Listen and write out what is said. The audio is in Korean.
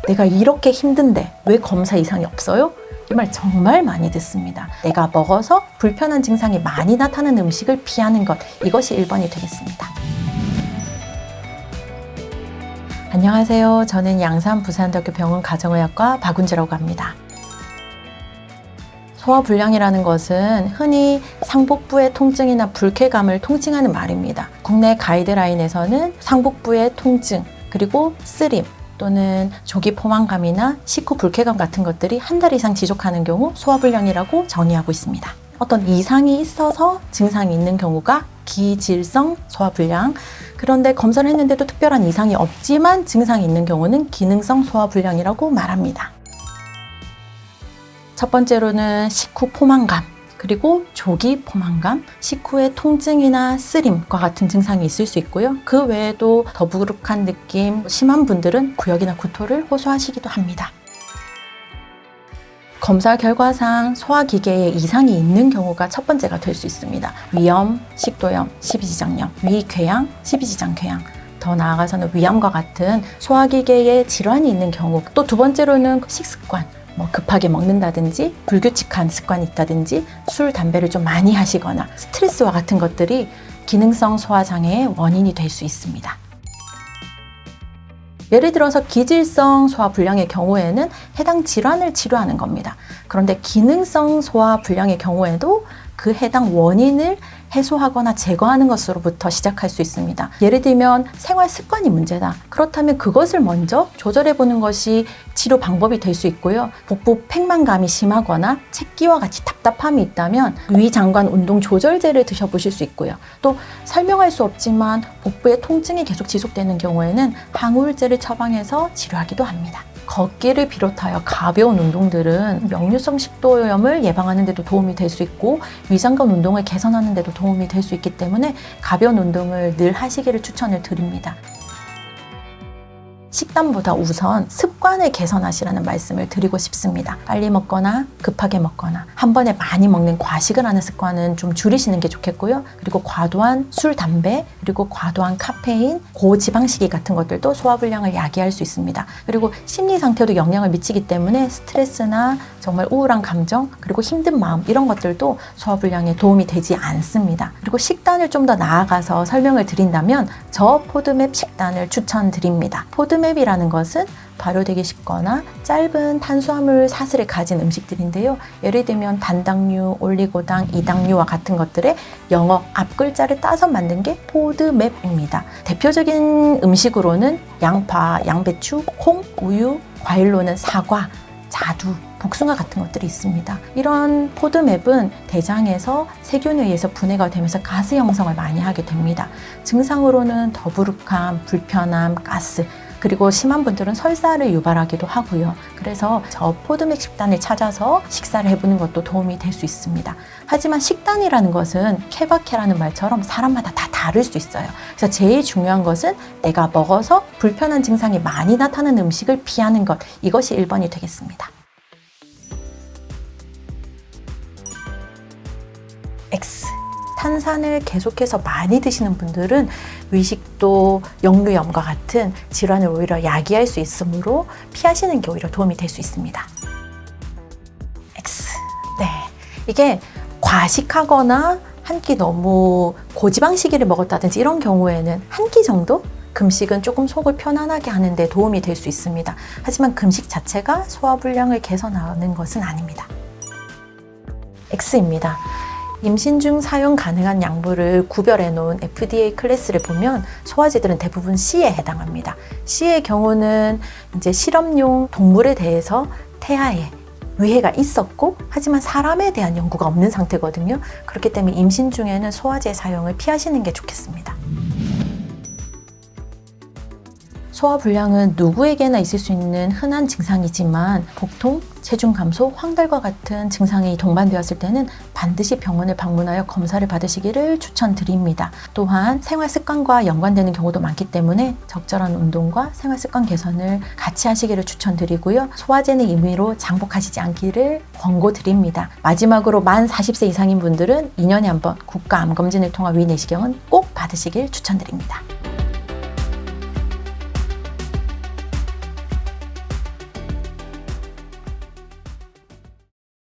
내가 이렇게 힘든데 왜 검사 이상이 없어요? 이 말 정말 많이 듣습니다. 내가 먹어서 불편한 증상이 많이 나타나는 음식을 피하는 것, 이것이 1번이 되겠습니다. 안녕하세요. 저는 양산 부산대학교 병원 가정의학과 박은주라고 합니다. 소화불량이라는 것은 흔히 상복부의 통증이나 불쾌감을 통칭하는 말입니다. 국내 가이드라인에서는 상복부의 통증, 그리고 쓰림, 또는 조기 포만감이나 식후 불쾌감 같은 것들이 한 달 이상 지속하는 경우 소화불량이라고 정의하고 있습니다. 어떤 이상이 있어서 증상이 있는 경우가 기질성 소화불량, 그런데 검사를 했는데도 특별한 이상이 없지만 증상이 있는 경우는 기능성 소화불량이라고 말합니다. 첫 번째로는 식후 포만감, 그리고 조기 포만감, 식후의 통증이나 쓰림과 같은 증상이 있을 수 있고요. 그 외에도 더부룩한 느낌, 심한 분들은 구역이나 구토를 호소하시기도 합니다. 검사 결과상 소화기계에 이상이 있는 경우가 첫 번째가 될 수 있습니다. 위염, 식도염, 십이지장염, 위궤양, 십이지장궤양, 더 나아가서는 위암과 같은 소화기계에 질환이 있는 경우, 또 두 번째로는 식습관, 급하게 먹는다든지 불규칙한 습관이 있다든지 술, 담배를 좀 많이 하시거나 스트레스와 같은 것들이 기능성 소화장애의 원인이 될 수 있습니다. 예를 들어서 기질성 소화불량의 경우에는 해당 질환을 치료하는 겁니다. 그런데 기능성 소화불량의 경우에도 그 해당 원인을 해소하거나 제거하는 것으로부터 시작할 수 있습니다. 예를 들면 생활 습관이 문제다. 그렇다면 그것을 먼저 조절해 보는 것이 치료 방법이 될 수 있고요. 복부 팽만감이 심하거나 책기와 같이 답답함이 있다면 위장관 운동 조절제를 드셔보실 수 있고요. 또 설명할 수 없지만 복부의 통증이 계속 지속되는 경우에는 항우울제를 처방해서 치료하기도 합니다. 걷기를 비롯하여 가벼운 운동들은 역류성 식도염을 예방하는 데도 도움이 될 수 있고 위장관 운동을 개선하는 데도 도움이 될 수 있기 때문에 가벼운 운동을 늘 하시기를 추천을 드립니다. 식단보다 우선 습관을 개선하시라는 말씀을 드리고 싶습니다. 빨리 먹거나 급하게 먹거나 한 번에 많이 먹는 과식을 하는 습관은 좀 줄이시는 게 좋겠고요. 그리고 과도한 술, 담배, 그리고 과도한 카페인, 고지방식이 같은 것들도 소화불량을 야기할 수 있습니다. 그리고 심리 상태도 영향을 미치기 때문에 스트레스나 정말 우울한 감정, 그리고 힘든 마음, 이런 것들도 소화불량에 도움이 되지 않습니다. 그리고 식단을 좀 더 나아가서 설명을 드린다면 저 포드맵 식단을 추천드립니다. 포드맵이라는 것은 발효되기 쉽거나 짧은 탄수화물 사슬을 가진 음식들인데요. 예를 들면 단당류, 올리고당, 이당류와 같은 것들의 영어 앞글자를 따서 만든 게 포드맵입니다. 대표적인 음식으로는 양파, 양배추, 콩, 우유, 과일로는 사과, 자두, 복숭아 같은 것들이 있습니다. 이런 포드맵은 대장에서 세균에 의해서 분해가 되면서 가스 형성을 많이 하게 됩니다. 증상으로는 더부룩함, 불편함, 가스, 그리고 심한 분들은 설사를 유발하기도 하고요. 그래서 저 포드맵 식단을 찾아서 식사를 해보는 것도 도움이 될 수 있습니다. 하지만 식단이라는 것은 케바케라는 말처럼 사람마다 다 다를 수 있어요. 그래서 제일 중요한 것은 내가 먹어서 불편한 증상이 많이 나타나는 음식을 피하는 것, 이것이 1번이 되겠습니다. X. 탄산을 계속해서 많이 드시는 분들은 위식도, 역류염과 같은 질환을 오히려 야기할 수 있으므로 피하시는 게 오히려 도움이 될 수 있습니다. X. 네. 이게 과식하거나 한 끼 너무 고지방식을 먹었다든지 이런 경우에는 한 끼 정도? 금식은 조금 속을 편안하게 하는 데 도움이 될 수 있습니다. 하지만 금식 자체가 소화불량을 개선하는 것은 아닙니다. X입니다. 임신 중 사용 가능한 약물을 구별해 놓은 FDA 클래스를 보면 소화제들은 대부분 C에 해당합니다. C의 경우는 이제 실험용 동물에 대해서 태아에 위해가 있었고 하지만 사람에 대한 연구가 없는 상태거든요. 그렇기 때문에 임신 중에는 소화제 사용을 피하시는 게 좋겠습니다. 소화불량은 누구에게나 있을 수 있는 흔한 증상이지만 복통, 체중 감소, 황달과 같은 증상이 동반되었을 때는 반드시 병원을 방문하여 검사를 받으시기를 추천드립니다. 또한 생활 습관과 연관되는 경우도 많기 때문에 적절한 운동과 생활 습관 개선을 같이 하시기를 추천드리고요. 소화제는 임의로 장복하시지 않기를 권고드립니다. 마지막으로 만 40세 이상인 분들은 2년에 한 번 국가암검진을 통한 위내시경은 꼭 받으시길 추천드립니다.